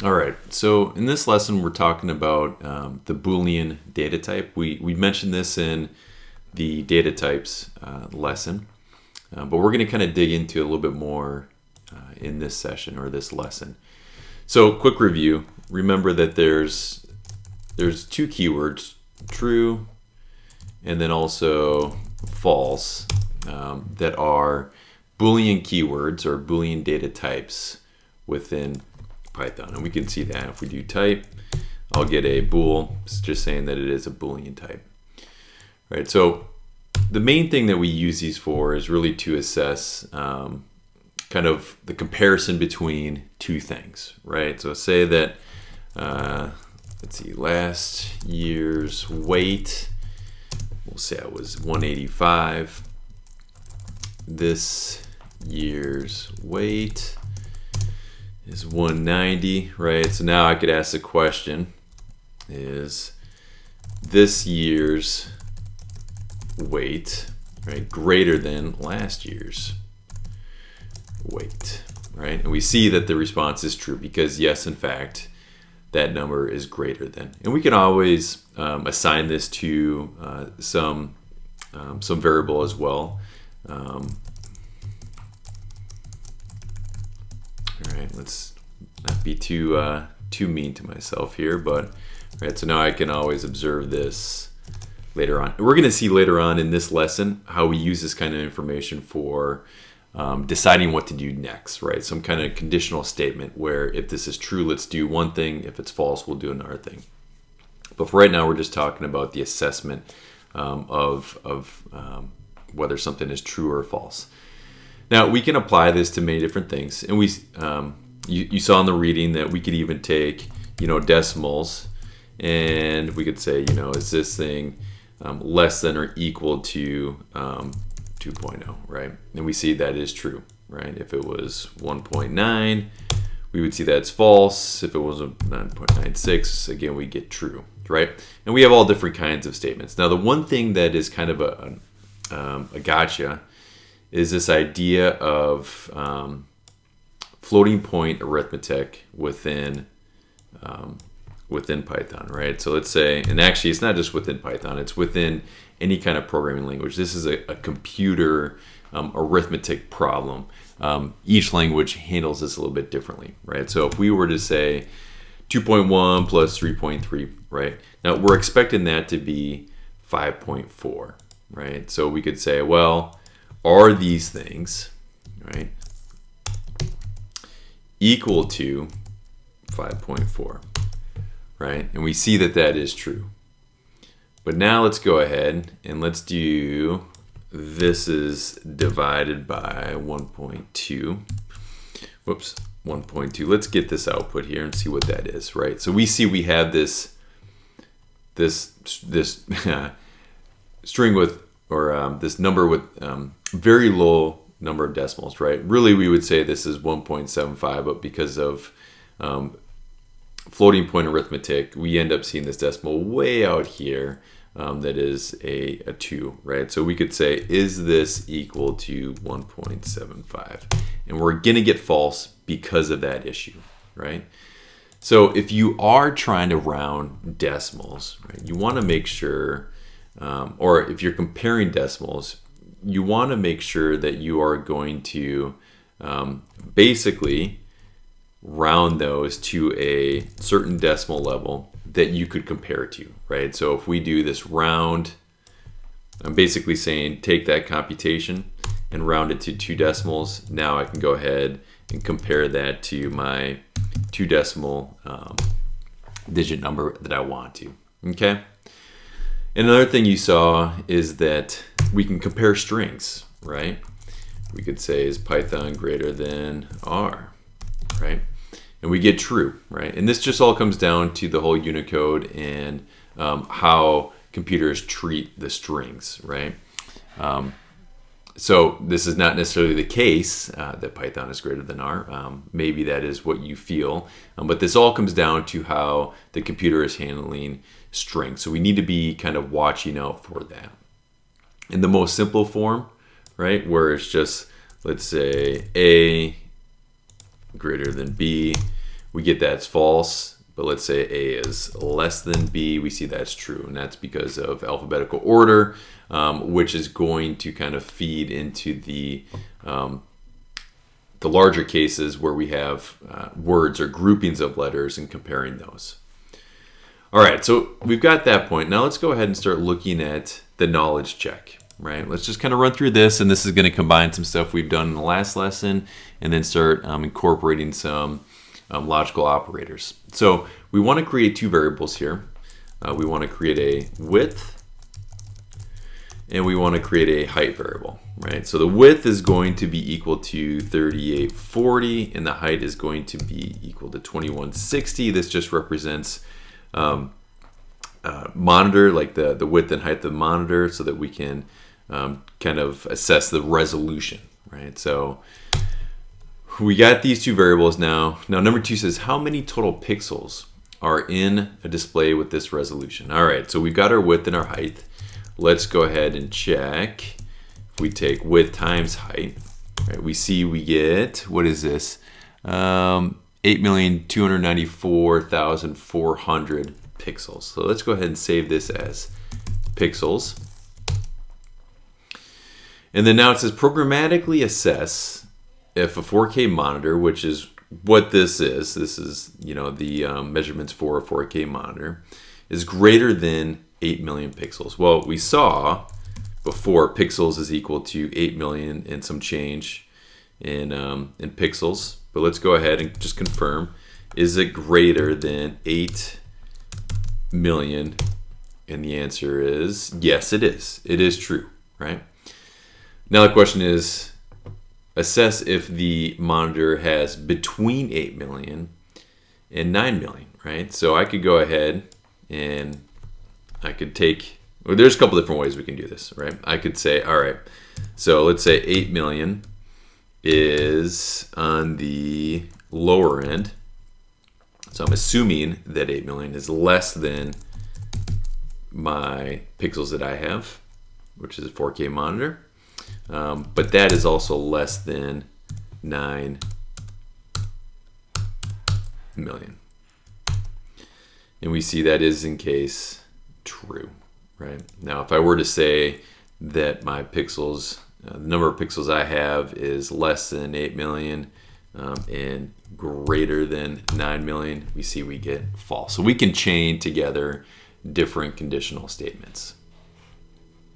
All right, so in this lesson, we're talking about the Boolean data type. We mentioned this in the data types lesson, but we're going to kind of dig into a little bit more in this session or this lesson. So quick review, remember that there's two keywords, true and then also false, that are Boolean keywords or Boolean data types within Python. And we can see that if we do type, I'll get a bool. It's just saying that it is a Boolean type. Right, so the main thing that we use these for is really to assess kind of the comparison between two things, right? So say that, let's see, last year's weight, we'll say it was 185. This year's weight is 190, right? So now I could ask the question, is this year's weight, right, greater than last year's weight, right? And we see that the response is true because yes, in fact, that number is greater than. And we can always assign this to some variable as well. All right, let's not be too mean to myself here, but right. So now I can always observe this later on. We're going to see later on in this lesson how we use this kind of information for deciding what to do next, right? Some kind of conditional statement where if this is true, let's do one thing. If it's false, we'll do another thing. But for right now, we're just talking about the assessment of whether something is true or false. Now we can apply this to many different things, and you saw in the reading that we could even take decimals, and we could say is this thing less than or equal to 2.0, right? And we see that is true, right? If it was 1.9, we would see that's false. If it was a 9.96, again we get true, right? And we have all different kinds of statements. Now the one thing that is kind of a gotcha is this idea of floating point arithmetic within Python, right? So let's say, and actually it's not just within Python, it's within any kind of programming language. This is a computer arithmetic problem. Each language handles this a little bit differently, right? So if we were to say 2.1 plus 3.3, right? Now we're expecting that to be 5.4, right? So we could say, well, are these things, right, equal to 5.4, right? And we see that that is true. But now let's go ahead and let's do, this is divided by 1.2. Whoops, 1.2. Let's get this output here and see what that is, right? So we see we have this string with, or this number with very low number of decimals, right? Really, we would say this is 1.75, but because of floating point arithmetic, we end up seeing this decimal way out here that is a 2, right? So we could say, is this equal to 1.75? And we're going to get false because of that issue, right? So if you are trying to round decimals, right, you want to make sure, or if you're comparing decimals, you want to make sure that you are going to basically round those to a certain decimal level that you could compare to, right? So if we do this round, I'm basically saying take that computation and round it to 2 decimals. Now I can go ahead and compare that to my 2 decimal digit number that I want to, okay? And another thing you saw is that we can compare strings, right? We could say, is Python greater than R, right? And we get true, right? And this just all comes down to the whole Unicode and how computers treat the strings, right? So this is not necessarily the case that Python is greater than R. Maybe that is what you feel, but this all comes down to how the computer is handling strings. So we need to be kind of watching out for that. In the most simple form, right, where it's just, let's say A greater than B, we get that's false. But let's say A is less than B, we see that's true. And that's because of alphabetical order, which is going to kind of feed into the larger cases where we have words or groupings of letters and comparing those. All right, so we've got that point. Now let's go ahead and start looking at the knowledge check, right? Let's just kind of run through this, and this is going to combine some stuff we've done in the last lesson and then start incorporating some logical operators. So we want to create two variables here. We want to create a width and we want to create a height variable, right? So the width is going to be equal to 3840 and the height is going to be equal to 2160. This just represents monitor, like the width and height of the monitor, so that we can kind of assess the resolution, right? So we got these two variables now. Now number 2 says how many total pixels are in a display with this resolution. All right, so we've got our width and our height. Let's go ahead and check. If we take width times height, right, we see we get, what is this? 8,294,400 pixels. So let's go ahead and save this as pixels. And then now it says programmatically assess if a 4K monitor, which is what this is the measurements for a 4K monitor, is greater than 8 million pixels. Well, we saw before pixels is equal to 8 million and some change in pixels. But let's go ahead and just confirm. Is it greater than 8 million? And the answer is yes, it is. It is true, right? Now the question is, assess if the monitor has between 8 million and 9 million, right? So I could go ahead and I could take, well, there's a couple different ways we can do this, right? I could say, all right, so let's say 8 million is on the lower end. So I'm assuming that 8 million is less than my pixels that I have, which is a 4K monitor. But that is also less than 9 million. And we see that is in case true, right? Now, if I were to say that my pixels, the number of pixels I have is less than 8 million and greater than 9 million, we see we get false. So we can chain together different conditional statements.